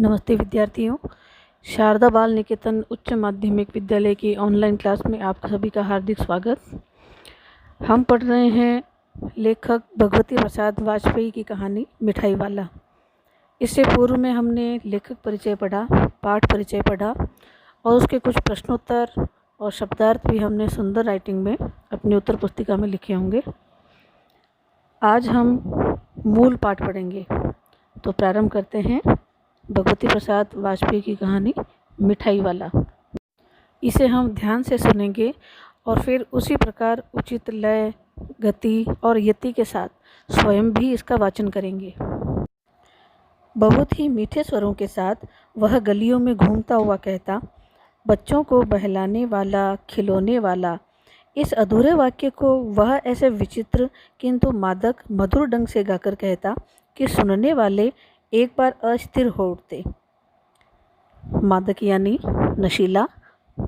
नमस्ते विद्यार्थियों। शारदा बाल निकेतन उच्च माध्यमिक विद्यालय की ऑनलाइन क्लास में आप सभी का हार्दिक स्वागत। हम पढ़ रहे हैं लेखक भगवती प्रसाद वाजपेयी की कहानी मिठाई वाला। इससे पूर्व में हमने लेखक परिचय पढ़ा, पाठ परिचय पढ़ा और उसके कुछ प्रश्नोत्तर और शब्दार्थ भी हमने सुंदर राइटिंग में अपनी उत्तर पुस्तिका में लिखे होंगे। आज हम मूल पाठ पढ़ेंगे, तो प्रारंभ करते हैं। भगवती प्रसाद वाजपेयी की कहानी मिठाई वाला। इसे हम ध्यान से सुनेंगे और फिर उसी प्रकार उचित लय, गति और यति के साथ स्वयं भी इसका वाचन करेंगे। बहुत ही मीठे स्वरों के साथ वह गलियों में घूमता हुआ कहता, बच्चों को बहलाने वाला, खिलौने वाला। इस अधूरे वाक्य को वह ऐसे विचित्र किंतु मादक मधुर ढंग से गाकर कहता कि सुनने वाले एक बार अस्थिर हो उठते। मादक यानी नशीला,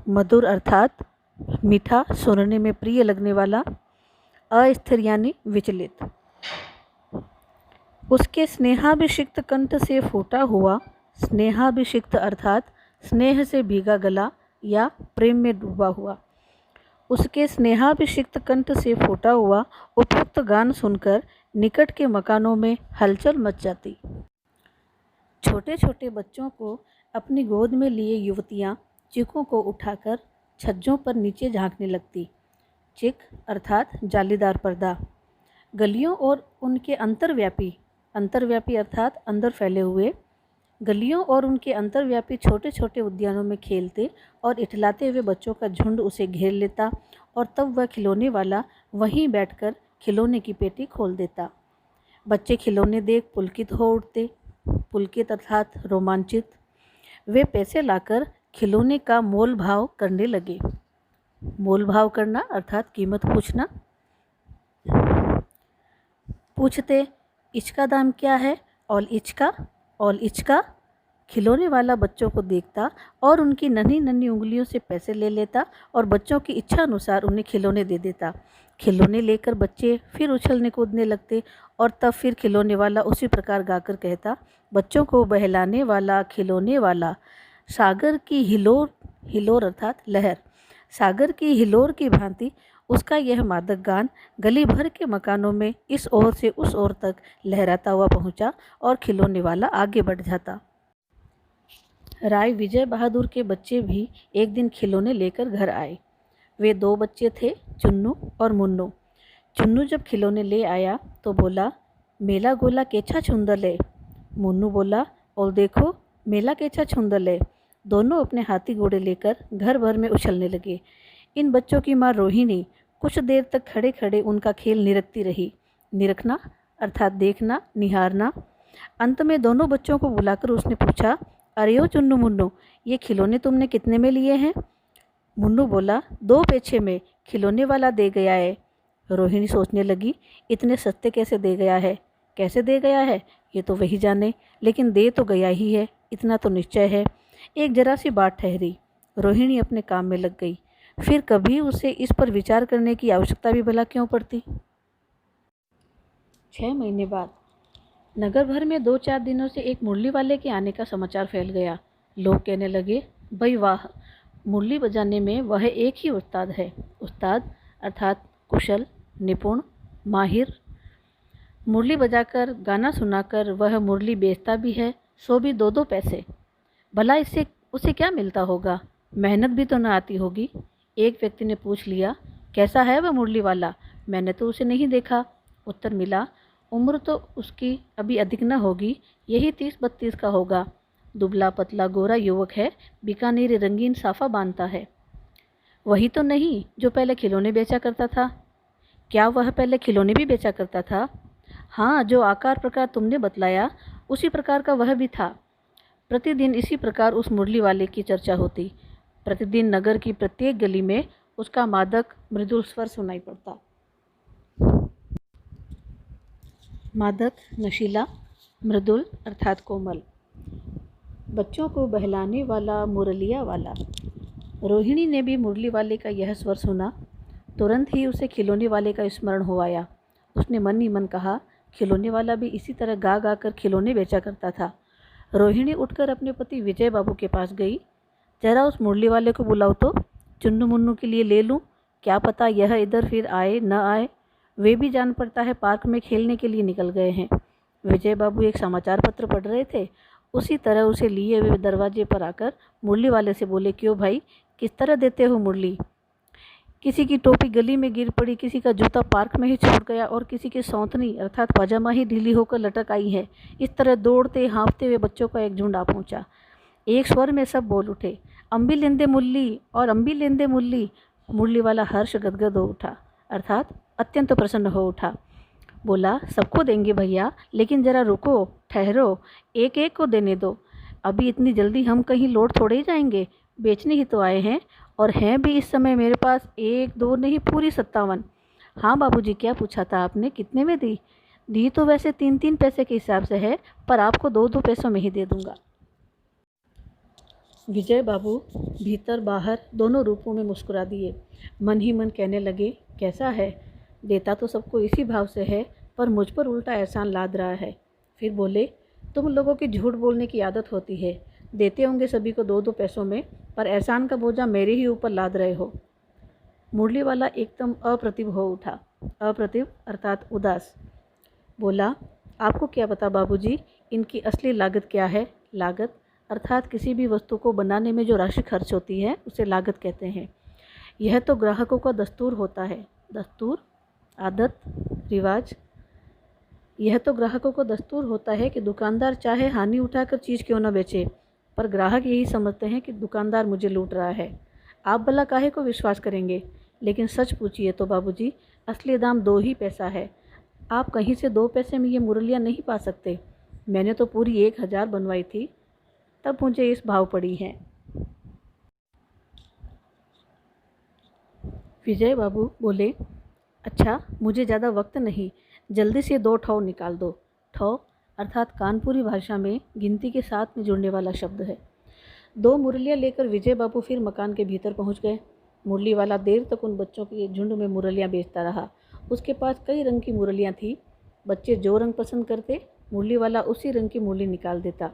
मधुर अर्थात मीठा, सुनने में प्रिय लगने वाला, अस्थिर यानी विचलित। उसके स्नेहाभिषिक्त कंठ से फूटा हुआ, स्नेहाभिषिक्त अर्थात स्नेह से भीगा गला या प्रेम में डूबा हुआ, उसके स्नेहाभिषिक्त कंठ से फूटा हुआ उपयुक्त गान सुनकर निकट के मकानों में हलचल मच जाती। छोटे छोटे बच्चों को अपनी गोद में लिए युवतियां चिकों को उठाकर छज्जों पर नीचे झांकने लगती। चिक अर्थात जालीदार पर्दा। गलियों और उनके अंतर्व्यापी अर्थात अंदर फैले हुए, गलियों और उनके अंतर्व्यापी छोटे छोटे उद्यानों में खेलते और इठलाते हुए बच्चों का झुंड उसे घेर लेता और तब वह खिलौने वाला वहीं बैठकर खिलौने की पेटी खोल देता। बच्चे खिलौने देख पुलकित हो उठते, पुलकित अर्थात रोमांचित। वे पैसे लाकर खिलौने का मोल भाव करने लगे। मोल भाव करना अर्थात कीमत पूछना। पूछते, इसका दाम क्या है? और इचका। खिलौने वाला बच्चों को देखता और उनकी नन्ही नन्ही उंगलियों से पैसे ले लेता और बच्चों की इच्छा अनुसार उन्हें खिलौने दे देता। खिलौने लेकर बच्चे फिर उछलने कूदने लगते और तब फिर खिलौने वाला उसी प्रकार गाकर कहता, बच्चों को बहलाने वाला, खिलौने वाला। सागर की हिलोर अर्थात लहर, सागर की हिलोर की भांति उसका यह मादक गान गली भर के मकानों में इस ओर से उस ओर तक लहराता हुआ पहुंचा और खिलौने वाला आगे बढ़ जाता। राय विजय बहादुर के बच्चे भी एक दिन खिलौने लेकर घर आए। वे दो बच्चे थे, चुन्नू और मुन्नू। चुन्नू जब खिलौने ले आया तो बोला, मेला गोला केछा छुंदले। मुन्नू बोला, और देखो मेला केछा छुंदले। दोनों अपने हाथी घोड़े लेकर घर भर में उछलने लगे। इन बच्चों की माँ रोहिणी कुछ देर तक खड़े खड़े उनका खेल निरखती रही। निरखना अर्थात देखना, निहारना। अंत में दोनों बच्चों को बुलाकर उसने पूछा, अरे ओ चुन्नू मुन्नू, ये खिलौने तुमने कितने में लिए हैं? मुन्नू बोला, 2 पैसे में, खिलौने वाला दे गया है। रोहिणी सोचने लगी, इतने सस्ते कैसे दे गया है? कैसे दे गया है ये तो वही जाने, लेकिन दे तो गया ही है, इतना तो निश्चय है। एक जरा सी बात ठहरी। रोहिणी अपने काम में लग गई। फिर कभी उसे इस पर विचार करने की आवश्यकता भी भला क्यों पड़ती। 6 महीने बाद नगर भर में 2-4 दिनों से एक मुरली वाले के आने का समाचार फैल गया। लोग कहने लगे, भाई वाह, मुरली बजाने में वह एक ही उस्ताद है। उस्ताद अर्थात कुशल, निपुण, माहिर। मुरली बजाकर, गाना सुनाकर वह मुरली बेचता भी है, सो भी 2-2 पैसे। भला इससे उसे क्या मिलता होगा? मेहनत भी तो न आती होगी। एक व्यक्ति ने पूछ लिया, कैसा है वह मुरली वाला? मैंने तो उसे नहीं देखा। उत्तर मिला, उम्र तो उसकी अभी अधिक न होगी, यही 30-32 का होगा। दुबला पतला गोरा युवक है, बीकानेरी रंगीन साफा बांधता है। वही तो नहीं जो पहले खिलौने बेचा करता था? क्या वह पहले खिलौने भी बेचा करता था? हाँ, जो आकार प्रकार तुमने बतलाया उसी प्रकार का वह भी था। प्रतिदिन इसी प्रकार उस मुरली वाले की चर्चा होती। प्रतिदिन नगर की प्रत्येक गली में उसका मादक मृदुल स्वर सुनाई पड़ता। मादक नशीला, मृदुल अर्थात कोमल। बच्चों को बहलाने वाला, मुरलिया वाला। रोहिणी ने भी मुरली वाले का यह स्वर सुना। तुरंत ही उसे खिलौने वाले का स्मरण हो आया। उसने मन ही मन कहा, खिलौने वाला भी इसी तरह गा गा कर खिलौने बेचा करता था। रोहिणी उठकर अपने पति विजय बाबू के पास गई। जरा उस मुरली वाले को बुलाओ तो, चुन्नू मुन्नू के लिए ले लूँ, क्या पता यह इधर फिर आए न आए। वे भी जान पड़ता है पार्क में खेलने के लिए निकल गए हैं। विजय बाबू एक समाचार पत्र पढ़ रहे थे। उसी तरह उसे लिए हुए दरवाजे पर आकर मुरली वाले से बोले, क्यों भाई, किस तरह देते हो मुरली? किसी की टोपी गली में गिर पड़ी, किसी का जूता पार्क में ही छूट गया और किसी की सौंतनी अर्थात पजामा ही ढीली होकर लटक आई है। इस तरह दौड़ते हाँफते हुए बच्चों का एक झुंड आ पहुंचा। एक स्वर में सब बोल उठे, अम्बी लेंदे मुल्ली और अम्बी लेंदे मुल्ली। मुरली वाला हर्ष गदगद हो उठा, अर्थात अत्यंत प्रसन्न हो उठा। बोला, सबको देंगे भैया, लेकिन ज़रा रुको, ठहरो, एक एक को देने दो। अभी इतनी जल्दी हम कहीं लौट थोड़े ही जाएंगे, बेचने ही तो आए हैं, और हैं भी इस समय मेरे पास 1 2 नहीं, पूरी 57। हाँ बाबूजी, क्या पूछा था आपने, कितने में दी? दी तो वैसे 3 3 पैसे के हिसाब से है, पर आपको 2 2 पैसों में ही दे दूंगा। विजय बाबू भीतर बाहर दोनों रूपों में मुस्कुरा दिए। मन ही मन कहने लगे, कैसा है, देता तो सबको इसी भाव से है, पर मुझ पर उल्टा एहसान लाद रहा है। फिर बोले, तुम लोगों की झूठ बोलने की आदत होती है, देते होंगे सभी को 2 2 पैसों में, पर एहसान का बोझा मेरे ही ऊपर लाद रहे हो। मुरली वाला एकदम अप्रतिभ हो उठा, अप्रतिभ अर्थात उदास। बोला, आपको क्या पता बाबूजी, इनकी असली लागत क्या है? लागत अर्थात किसी भी वस्तु को बनाने में जो राशि खर्च होती है उसे लागत कहते हैं। यह तो ग्राहकों का दस्तूर होता है। दस्तूर, आदत, रिवाज। यह तो ग्राहकों को दस्तूर होता है कि दुकानदार चाहे हानि उठाकर चीज़ क्यों न बेचे, पर ग्राहक यही समझते हैं कि दुकानदार मुझे लूट रहा है। आप भला काहे को विश्वास करेंगे? लेकिन सच पूछिए तो बाबूजी, असली दाम 2 ही पैसा है। आप कहीं से 2 पैसे में ये मुरलियाँ नहीं पा सकते। मैंने तो पूरी 1000 बनवाई थी, तब मुझे इस भाव पड़ी है। विजय बाबू बोले, अच्छा, मुझे ज़्यादा वक्त नहीं, जल्दी से 2 ठौ निकाल दो। ठौ अर्थात कानपुरी भाषा में गिनती के साथ में जुड़ने वाला शब्द है। 2 मुरलियाँ लेकर विजय बाबू फिर मकान के भीतर पहुंच गए। मुरली वाला देर तक उन बच्चों के झुंड में मुरलियाँ बेचता रहा। उसके पास कई रंग की मुरलियाँ थीं। बच्चे जो रंग पसंद करते, मुरली वाला उसी रंग की मुरली निकाल देता।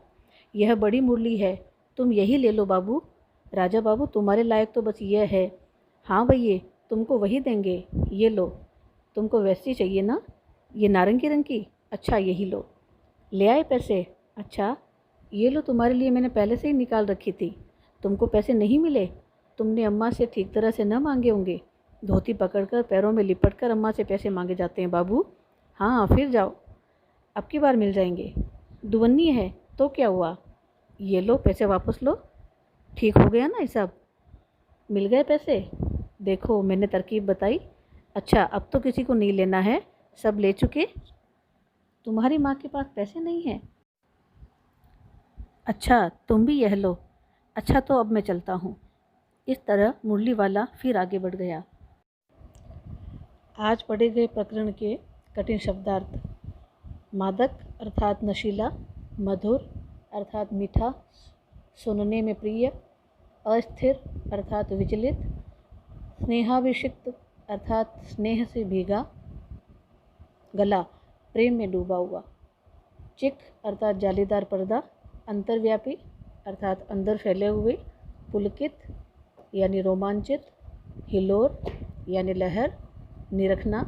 यह बड़ी मुरली है, तुम यही ले लो बाबू। राजा बाबू, तुम्हारे लायक तो बस यह है। हाँ भैया, तुमको वही देंगे, ये लो। तुमको वैसी चाहिए ना? ये नारंगी रंग की? अच्छा, यही लो। ले आए पैसे? अच्छा, ये लो, तुम्हारे लिए मैंने पहले से ही निकाल रखी थी। तुमको पैसे नहीं मिले? तुमने अम्मा से ठीक तरह से न मांगे होंगे। धोती पकड़कर पैरों में लिपटकर अम्मा से पैसे मांगे जाते हैं बाबू। हाँ, फिर जाओ, अब की बार मिल जाएंगे। दुवन्नी है तो क्या हुआ? ये लो, पैसे वापस लो। ठीक हो गया ना हिसाब? मिल गए पैसे? देखो, मैंने तरकीब बताई। अच्छा, अब तो किसी को नहीं लेना है, सब ले चुके। तुम्हारी माँ के पास पैसे नहीं हैं? अच्छा, तुम भी यह लो। अच्छा, तो अब मैं चलता हूँ। इस तरह मुरली वाला फिर आगे बढ़ गया। आज पढ़े गए प्रकरण के कठिन शब्दार्थ। मादक अर्थात नशीला, मधुर अर्थात मीठा, सुनने में प्रिय, अस्थिर अर्थात विचलित, स्नेहाभिषिक्त अर्थात स्नेह से भीगा, गला प्रेम में डूबा हुआ, चिक अर्थात जालीदार पर्दा, अंतर्व्यापी अर्थात अंदर फैले हुए, पुलकित यानी रोमांचित, हिलोर यानी लहर, निरखना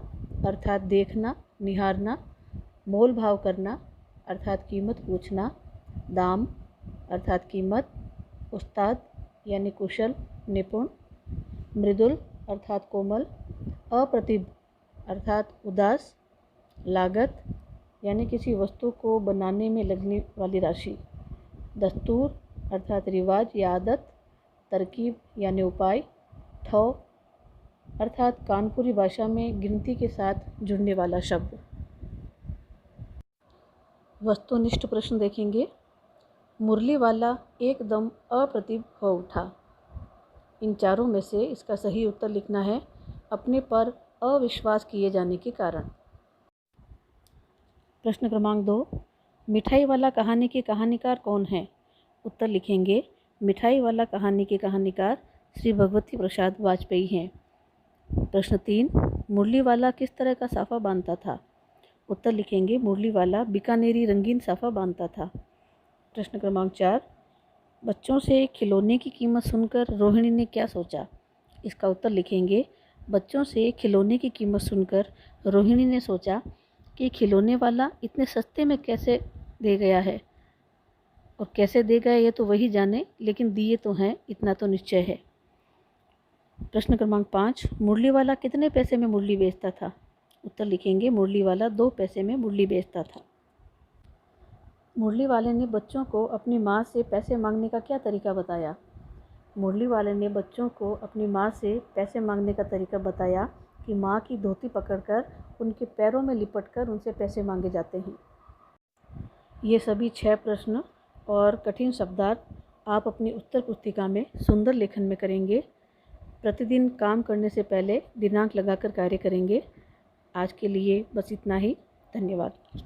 अर्थात देखना, निहारना, मोल भाव करना अर्थात कीमत पूछना, दाम अर्थात कीमत, उस्ताद यानी कुशल, निपुण, मृदुल अर्थात कोमल, अप्रतिभ अर्थात उदास, लागत यानी किसी वस्तु को बनाने में लगने वाली राशि, दस्तूर अर्थात रिवाज या आदत, तरकीब यानी उपाय, ठौ अर्थात कानपुरी भाषा में गिनती के साथ जुड़ने वाला शब्द। वस्तुनिष्ठ प्रश्न देखेंगे। मुरली वाला एकदम अप्रतिभ हो उठा। इन चारों में से इसका सही उत्तर लिखना है, अपने पर अविश्वास किए जाने के कारण। प्रश्न क्रमांक 2, मिठाई वाला कहानी के कहानीकार कौन है? उत्तर लिखेंगे, मिठाई वाला कहानी के कहानीकार श्री भगवती प्रसाद वाजपेयी हैं। प्रश्न 3, मुरली वाला किस तरह का साफ़ा बांधता था? उत्तर लिखेंगे, मुरली वाला बीकानेरी रंगीन साफ़ा बांधता था। प्रश्न क्रमांक 4, बच्चों से खिलौने की कीमत सुनकर रोहिणी ने क्या सोचा? इसका उत्तर लिखेंगे। बच्चों से खिलौने की कीमत सुनकर रोहिणी ने सोचा कि खिलौने वाला इतने सस्ते में कैसे दे गया है, और कैसे दे गया ये तो वही जाने, लेकिन दिए तो हैं, इतना तो निश्चय है। प्रश्न क्रमांक 5, मुरली वाला कितने पैसे में मुरली बेचता था? उत्तर लिखेंगे। मुरली वाला 2 पैसे में मुरली बेचता था। मुरली वाले ने बच्चों को अपनी माँ से पैसे मांगने का क्या तरीका बताया? मुरली वाले ने बच्चों को अपनी माँ से पैसे मांगने का तरीका बताया कि माँ की धोती पकड़कर उनके पैरों में लिपटकर उनसे पैसे मांगे जाते हैं। ये सभी 6 प्रश्न और कठिन शब्दार्थ आप अपनी उत्तर पुस्तिका में सुंदर लेखन में करेंगे। प्रतिदिन काम करने से पहले दिनांक लगाकर कार्य करेंगे। आज के लिए बस इतना ही। धन्यवाद।